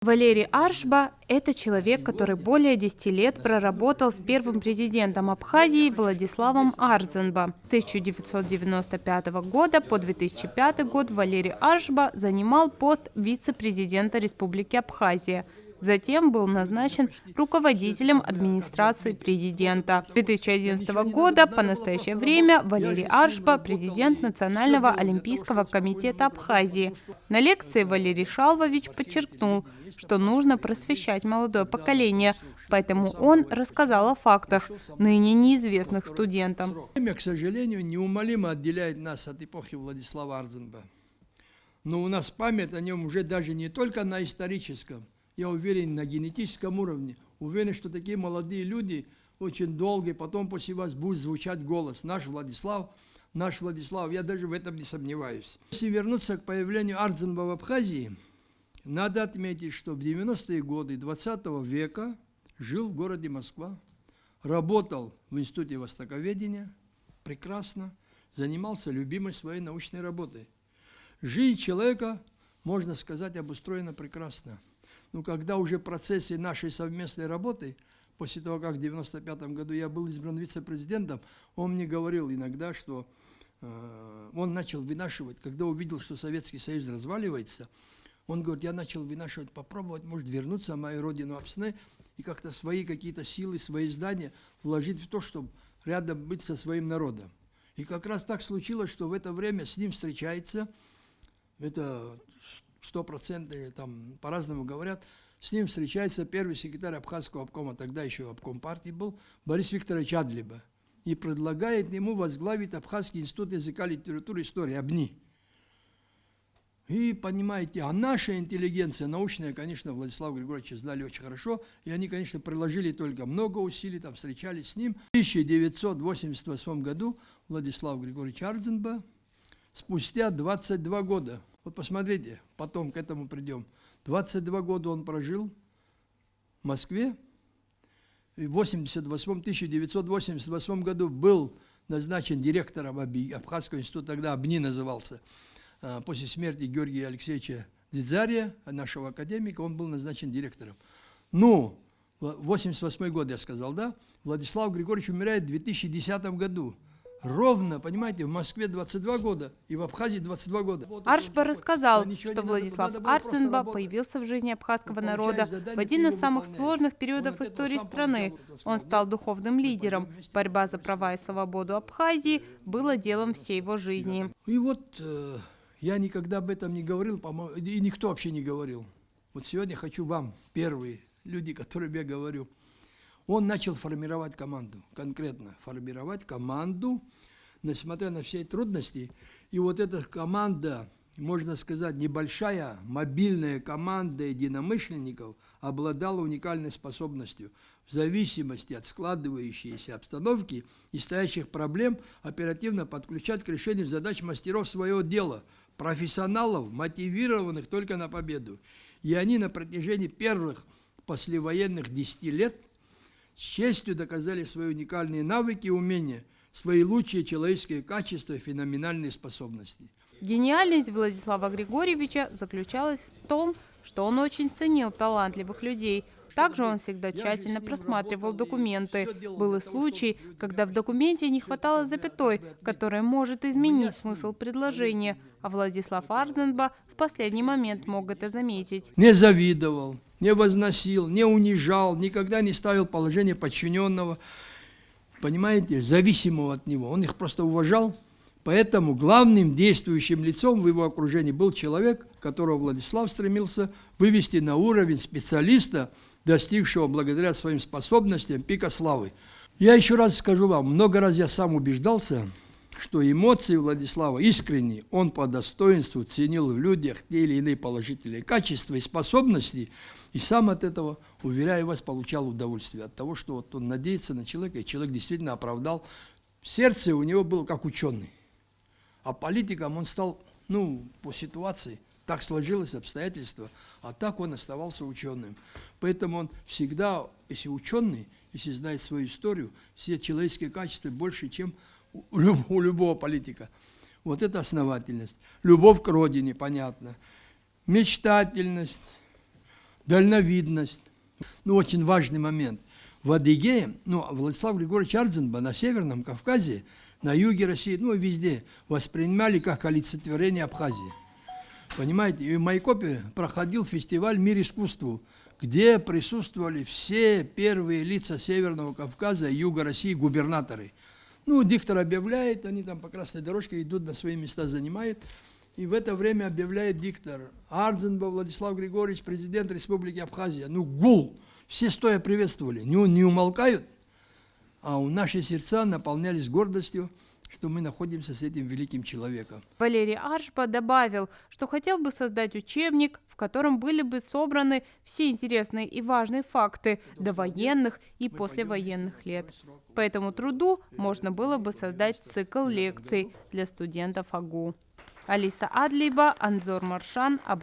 Валерий Аршба– это человек, который более 10 лет проработал с первым президентом Абхазии Владиславом Арзенбо. С 1995 года по 2005 год Валерий Аршба занимал пост вице-президента Республики Абхазия. Затем был назначен руководителем администрации президента. С 2011 года по настоящее время Валерий Аршба – президент Национального олимпийского комитета Абхазии. На лекции Валерий Шалвович подчеркнул, что нужно просвещать молодое поколение, поэтому он рассказал о фактах, ныне неизвестных студентам. Время, к сожалению, неумолимо отделяет нас от эпохи Владислава Арзенбо. Но у нас память о нем уже даже не только на историческом, я уверен, на генетическом уровне. Уверен, что такие молодые люди очень долго, потом после вас будет звучать голос. Наш Владислав, я даже в этом не сомневаюсь. Если вернуться к появлению Арзенбо в Абхазии, надо отметить, что в 90-е годы 20 века жил в городе Москва, работал в Институте востоковедения, прекрасно, занимался любимой своей научной работой. Жизнь человека, можно сказать, обустроена прекрасно. Но когда уже в процессе нашей совместной работы, после того, как в 1995 году я был избран вице-президентом, он мне говорил иногда, что он начал вынашивать, когда увидел, что Советский Союз разваливается, он говорит, я начал вынашивать, попробовать, может, вернуться на мою родину Апсне и как-то свои какие-то силы, свои знания вложить в то, чтобы рядом быть со своим народом. И как раз так случилось, что в это время с ним встречается, это 100%, там по-разному говорят, с ним встречается первый секретарь Абхазского обкома, тогда еще обком партии был, Борис Викторович Адлиба, и предлагает ему возглавить Абхазский институт языка, литературы и истории, АБНИ. И понимаете, а наша интеллигенция научная, конечно, Владислава Григорьевича знали очень хорошо, и они, конечно, приложили только много усилий, там встречались с ним. В 1988 году Владислав Григорьевич Арзенбо, спустя 22 года, вот посмотрите, потом к этому придем, 22 года он прожил в Москве, и в 1988 году был назначен директором Абхазского института, тогда АБНИ назывался, после смерти Георгия Алексеевича Дзидзария, нашего академика, он был назначен директором. Ну, 88 год, я сказал, да? Владислав Григорьевич умирает в 2010 году. Ровно, понимаете, в Москве 22 года и в Абхазии 22 года. Аршба рассказал, что Владислав Арзенбо появился в жизни абхазского народа в один из самых сложных периодов истории страны. Он стал духовным лидером. Борьба за права и свободу Абхазии была делом всей его жизни. И вот я никогда об этом не говорил, и никто вообще не говорил. Вот сегодня хочу вам, первые люди, которым я говорю, он начал формировать команду, конкретно формировать команду, несмотря на все трудности. И вот эта команда, можно сказать, небольшая мобильная команда единомышленников обладала уникальной способностью в зависимости от складывающейся обстановки и стоящих проблем оперативно подключать к решению задач мастеров своего дела, профессионалов, мотивированных только на победу. И они на протяжении первых послевоенных 10 лет с честью доказали свои уникальные навыки и умения, свои лучшие человеческие качества и феноменальные способности. Гениальность Владислава Григорьевича заключалась в том, что он очень ценил талантливых людей. Также он всегда тщательно просматривал документы. Был и случай, когда в документе не хватало запятой, которая может изменить смысл предложения, а Владислав Арзенбо в последний момент мог это заметить. Не завидовал, не возносил, не унижал, никогда не ставил положение подчиненного, понимаете, зависимого от него. Он их просто уважал. Поэтому главным действующим лицом в его окружении был человек, которого Владислав стремился вывести на уровень специалиста, достигшего благодаря своим способностям пика славы. Я еще раз скажу вам, много раз я сам убеждался, что эмоции Владислава искренние, он по достоинству ценил в людях те или иные положительные качества и способности, и сам от этого, уверяю вас, получал удовольствие от того, что вот он надеется на человека, и человек действительно оправдал. Сердце у него было как ученый, а политиком он стал, по ситуации, так сложилось обстоятельства, а так он оставался ученым. Поэтому он всегда, если ученый, если знает свою историю, все человеческие качества больше, чем у любого политика. Вот это основательность. Любовь к родине, понятно. Мечтательность, дальновидность. Ну, очень важный момент. В Адыгее, ну, Владислав Григорьевич Ардзинба на Северном Кавказе, на юге России, ну, везде воспринимали как олицетворение Абхазии. Понимаете, и в Майкопе проходил фестиваль «Мир искусству», где присутствовали все первые лица Северного Кавказа и юга России, губернаторы. Ну, диктор объявляет, они там по красной дорожке идут, на свои места занимают. И в это время объявляет диктор: Ардзинба Владислав Григорьевич, президент Республики Абхазия. Ну, гул! Все стоя приветствовали, не умолкают. А у наши сердца наполнялись гордостью, что мы находимся с этим великим человеком. Валерий Аршба добавил, что хотел бы создать учебник, в котором были бы собраны все интересные и важные факты довоенных и послевоенных лет. По этому труду можно было бы создать цикл лекций для студентов АГУ. Алиса Адлиева, Анзор Маршан.